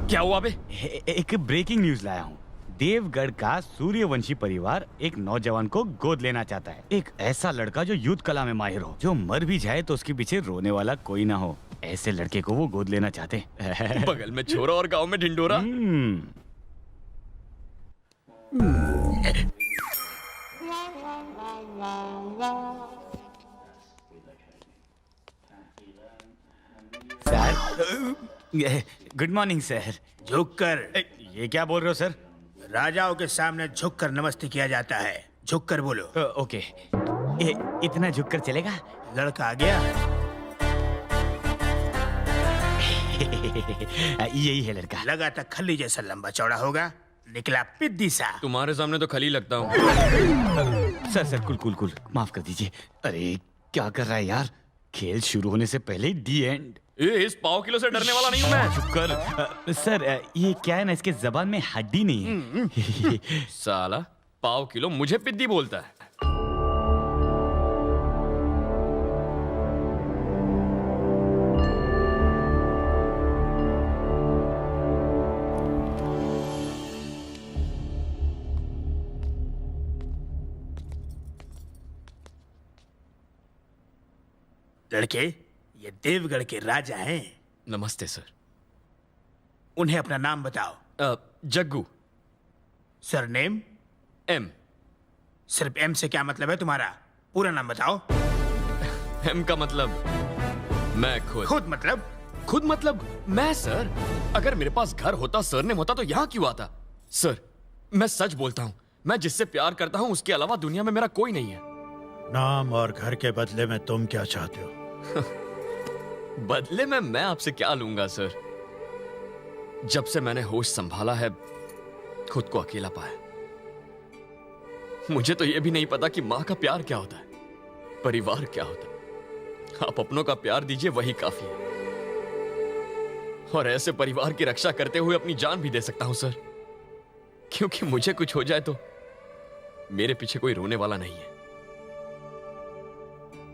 क्या हुआ बे? एक ब्रेकिंग न्यूज लाया हूँ। देवगढ़ का सूर्यवंशी परिवार एक नौजवान को गोद लेना चाहता है। एक ऐसा लड़का जो युद्ध कला में माहिर हो, जो मर भी जाए तो उसके पीछे रोने वाला कोई ना हो। ऐसे लड़के को वो गोद लेना चाहते हैं। बगल में छोरा और गांव में ढिंडोरा। Sir, good morning sir. झुककर। ये क्या बोल रहे हो सर? राजाओं के सामने झुककर नमस्ते किया जाता है। झुककर बोलो। ओके। इतना झुककर चलेगा? लड़का आ गया। यही है लड़का। लगा था खली जैसा लंबा चौड़ा होगा, निकला पिद्दी सा। तुम्हारे सामने तो खली लगता हूँ। सर कुल कुल कुल माफ कर दीजिए। अरे क्या कर रहा है यार? खेल शुरू होने से पहले दी एंड। इस पाव किलो से डरने वाला नहीं हूँ मैं। चुप कर। सर ये क्या है ना, इसके जबान में हड्डी नहीं है। साला पाव किलो मुझे पिद्दी बोलता है। लड़के, ये देवगढ़ के राजा हैं। नमस्ते सर। उन्हें अपना नाम बताओ। जग्गू। सरनेम? एम। सिर्फ एम से क्या मतलब है तुम्हारा? पूरा नाम बताओ। एम का मतलब मैं खुद। खुद मतलब? खुद मतलब मैं सर। अगर मेरे पास घर होता, सरनेम होता तो यहाँ क्यों आता? सर मैं सच बोलता हूँ, मैं जिससे प्यार करता हूँ उसके अलावा दुनिया में मेरा कोई नहीं है। नाम और घर के बदले में तुम क्या चाहते हो? बदले में मैं आपसे क्या लूंगा सर? जब से मैंने होश संभाला है, खुद को अकेला पाया। मुझे तो यह भी नहीं पता कि मां का प्यार क्या होता है, परिवार क्या होता है। आप अपनों का प्यार दीजिए, वही काफी है। और ऐसे परिवार की रक्षा करते हुए अपनी जान भी दे सकता हूं सर, क्योंकि मुझे कुछ हो जाए तो मेरे पीछे कोई रोने वाला नहीं है।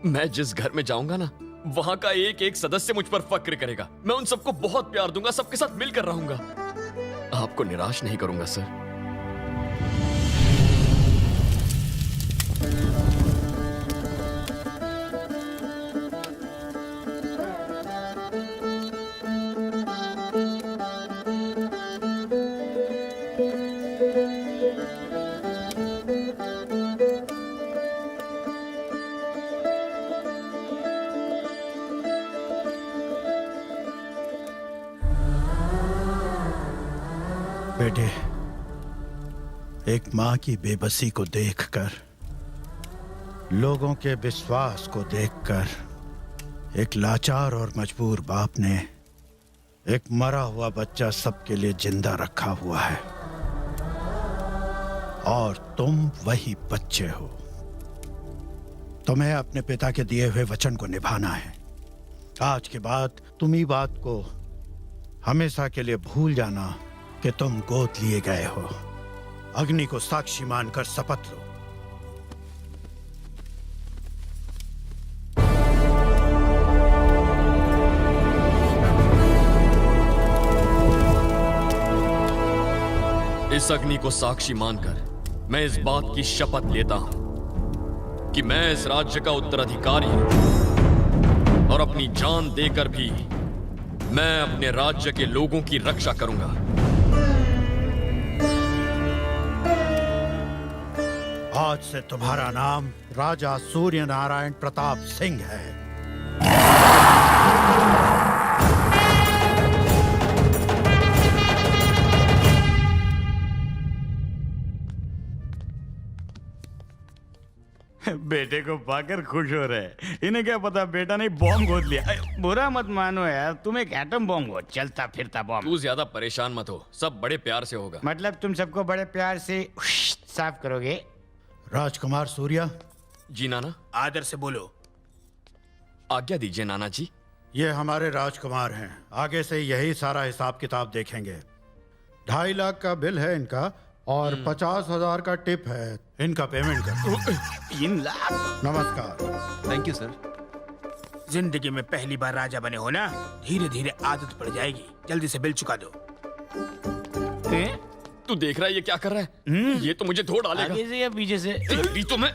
मैं जिस घर में जाऊंगा ना, वहां का एक एक सदस्य मुझ पर फक्र करेगा। मैं उन सबको बहुत प्यार दूंगा, सबके साथ मिलकर रहूंगा। आपको निराश नहीं करूंगा सर। बेटे, एक मां की बेबसी को देखकर, लोगों के विश्वास को देखकर, एक लाचार और मजबूर बाप ने एक मरा हुआ बच्चा सबके लिए जिंदा रखा हुआ है। और तुम वही बच्चे हो। तुम्हें अपने पिता के दिए हुए वचन को निभाना है। आज के बाद तुम ही बात को हमेशा के लिए भूल जाना कि तुम गोद लिए गए हो। अग्नि को साक्षी मानकर शपथ लो। इस अग्नि को साक्षी मानकर मैं इस बात की शपथ लेता हूं कि मैं इस राज्य का उत्तराधिकारी हूं और अपनी जान देकर भी मैं अपने राज्य के लोगों की रक्षा करूंगा। आज से तुम्हारा नाम राजा सूर्य नारायण प्रताप सिंह है। बेटे को पाकर खुश हो रहे। इन्हें क्या पता बेटा ने बॉम्ब गोद लिया। बुरा मत मानो यार, तुम एक एटम बॉम्ब हो, चलता फिरता बॉम्ब। तू ज्यादा परेशान मत हो, सब बड़े प्यार से होगा। मतलब तुम सबको बड़े प्यार से साफ करोगे? राजकुमार सूर्या। जी नाना। आदर से बोलो। आज्ञा दीजिए नाना जी। ये हमारे राजकुमार हैं, आगे से यही सारा हिसाब किताब देखेंगे। 2.5 लाख का बिल है इनका और 50,000 का टिप है। इनका पेमेंट कर दो। 3 लाख? नमस्कार। Thank you sir. जिंदगी में पहली बार राजा बने हो ना, धीरे धीरे आदत पड़ जाएगी। जल्दी से बिल चुका दो। तू देख रहा है ये क्या कर रहा है? ये तो मुझे धो डालेगा। आगे से या पीछे से? तेरी तो मैं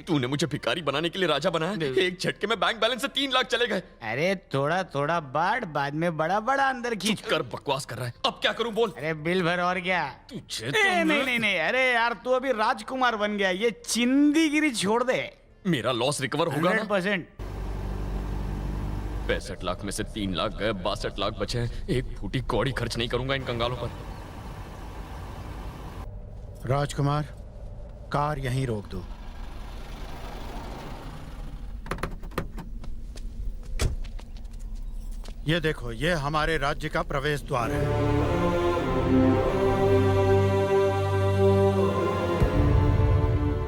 तूने मुझे भिखारी बनाने के लिए राजा बनाया। एक झटके में बैंक बैलेंस से 3 लाख चले गए। अरे थोड़ा थोड़ा बांट, बाद में बड़ा बड़ा अंदर खींच कर बकवास कर रहा है। अब क्या करूं बोल। अरे बिल भर और क्या। तुझे नहीं नहीं नहीं, अरे यार तू अभी राजकुमार बन गया, ये चिंदीगिरी छोड़ दे। मेरा लॉस रिकवर होगा ना? 100%। 65 लाख में से 3 लाख गए, 62 लाख बचे हैं। एक फूटी कौड़ी खर्च नहीं करूंगा इन कंगालों पर। राजकुमार, कार यहीं रोक दो। ये देखो, ये हमारे राज्य का प्रवेश द्वार है।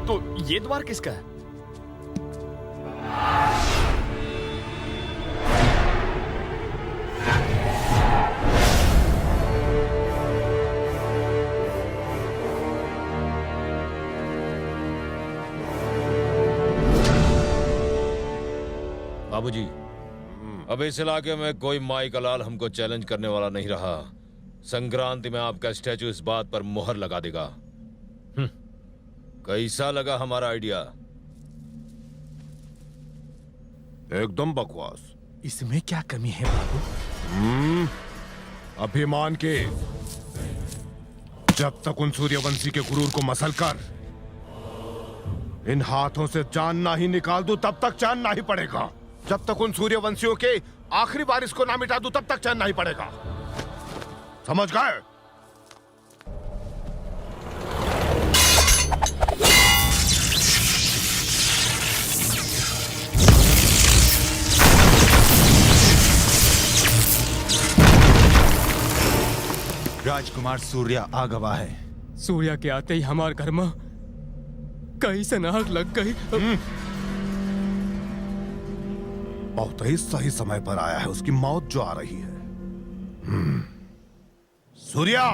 तो ये द्वार किसका है? बाबूजी, अब इस इलाके में कोई माई का लाल हमको चैलेंज करने वाला नहीं रहा। संक्रांति में आपका स्टैचू इस बात पर मोहर लगा देगा। कैसा लगा हमारा आइडिया? एकदम बकवास। इसमें क्या कमी है बाबू? अभिमान के। जब तक उन सूर्यवंशी के गुरूर को मसल कर इन हाथों से जान ना ही निकाल दूं, तब तक चैन ना ही पड़ेगा। जब तक उन सूर्यवंशियों के आखिरी बारिश को ना मिटा दूं, तब तक चैन नहीं पड़ेगा। समझ गए? राजकुमार सूर्य आ गवा है। सूर्या के आते ही हमारे घर में कहीं से नाक लग गई। बहुत ही सही समय पर आया है उसकी मौत जो आ रही है। सूर्या,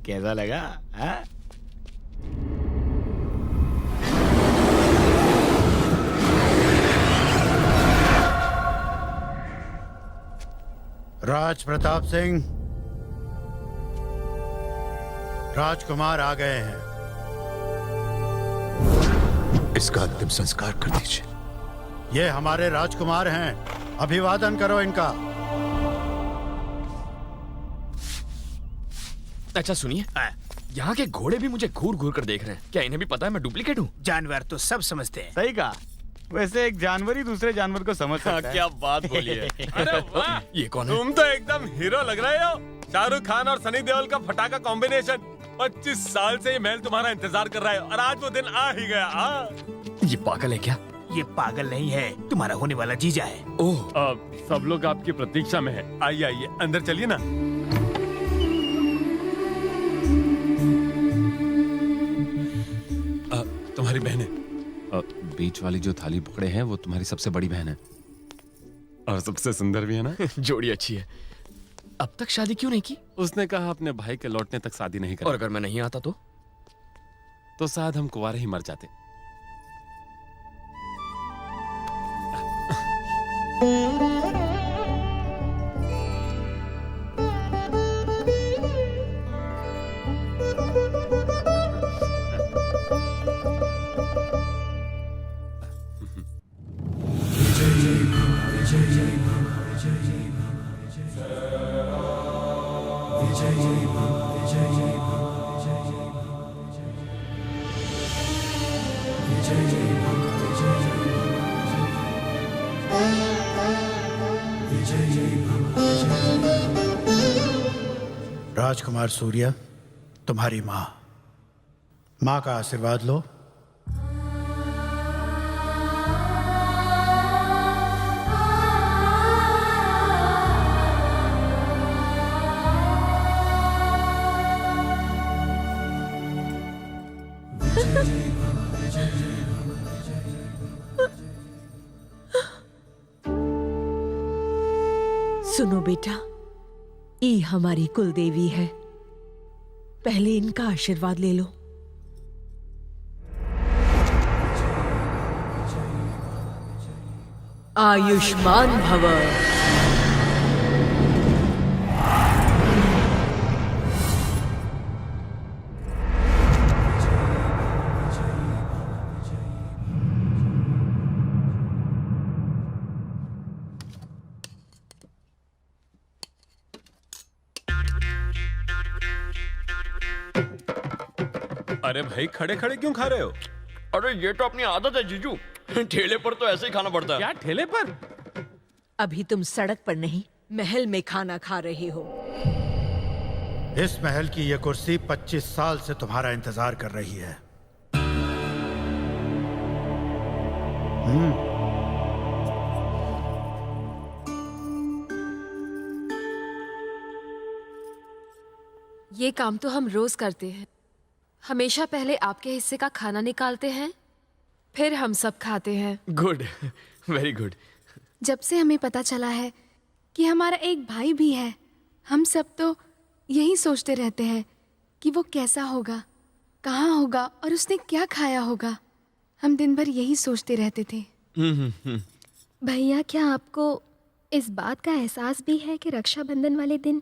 कैसा लगा? हाँ? राज प्रताप सिंह, राजकुमार आ गए हैं। इसका अंतिम संस्कार कर दीजिए। ये हमारे राजकुमार हैं, अभिवादन करो इनका। अच्छा सुनिए, यहाँ के घोड़े भी मुझे घूर घूर कर देख रहे हैं। क्या इन्हें भी पता है मैं डुप्लीकेट हूँ? जानवर तो सब समझते हैं। सही कहा। वैसे एक जानवर ही दूसरे जानवर को समझ सकता है। क्या बात बोली है। अरे वाह, ये कौन है? तुम तो एकदम हीरो लग रहे हो। शाहरुख खान और सनी देओल का फटाका कॉम्बिनेशन। 25 साल से ये महल तुम्हारा इंतजार कर रहा है और आज वो दिन आ ही गया। ये पागल है क्या? ये पागल नहीं है, तुम्हारा होने वाला जीजा है। ओह, सब लोग आपकी प्रतीक्षा में है। आइए आइए, अंदर चलिए ना। तुम्हारी बहन है। बीच वाली जो थाली पकड़े हैं वो तुम्हारी सबसे बड़ी बहन है और सबसे सुंदर भी है ना। जोड़ी अच्छी है। अब तक शादी क्यों नहीं की? उसने कहा अपने भाई के लौटने तक शादी नहीं और करेगी। अगर मैं नहीं आता तो शायद हम कुंवारे ही मर जाते। राजकुमार सूर्य, तुम्हारी माँ। माँ का आशीर्वाद लो। सुनो बेटा, ई हमारी कुल देवी है, पहले इनका आशीर्वाद ले लो। आयुष्मान भव। अरे भाई, खड़े खड़े क्यों खा रहे हो? अरे ये तो अपनी आदत है जीजू, ठेले पर तो ऐसे ही खाना पड़ता है। क्या ठेले पर? अभी तुम सड़क पर नहीं, महल में खाना खा रहे हो। इस महल की ये कुर्सी 25 साल से तुम्हारा इंतजार कर रही है। ये काम तो हम रोज करते हैं। हमेशा पहले आपके हिस्से का खाना निकालते हैं, फिर हम सब खाते हैं। Good, very good. जब से हमें पता चला है कि हमारा एक भाई भी है, हम सब तो यही सोचते रहते हैं कि वो कैसा होगा, कहाँ होगा और उसने क्या खाया होगा। हम दिन भर यही सोचते रहते थे। भैया, क्या आपको इस बात का एहसास भी है कि रक्षाबंधन वाले दिन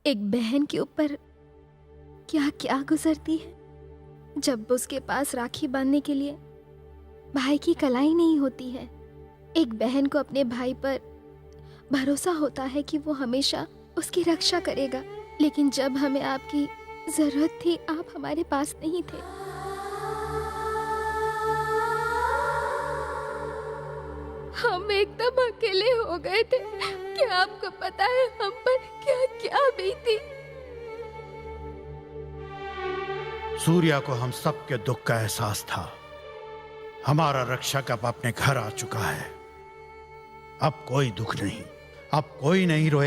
एक बहन के ऊपर क्या क्या गुजरती है, जब उसके पास राखी बांधने के लिए भाई की कलाई नहीं होती है। एक बहन को अपने भाई पर भरोसा होता है कि वो हमेशा उसकी रक्षा करेगा, लेकिन जब हमें आपकी जरूरत थी आप हमारे पास नहीं थे। हम एकदम अकेले हो गए थे। क्या आपको पता है हम पर क्या क्या बीती? सूर्या को हम सब के दुख का एहसास था। हमारा रक्षक अब अपने घर आ चुका है। अब कोई दुख नहीं, अब कोई नहीं रोए।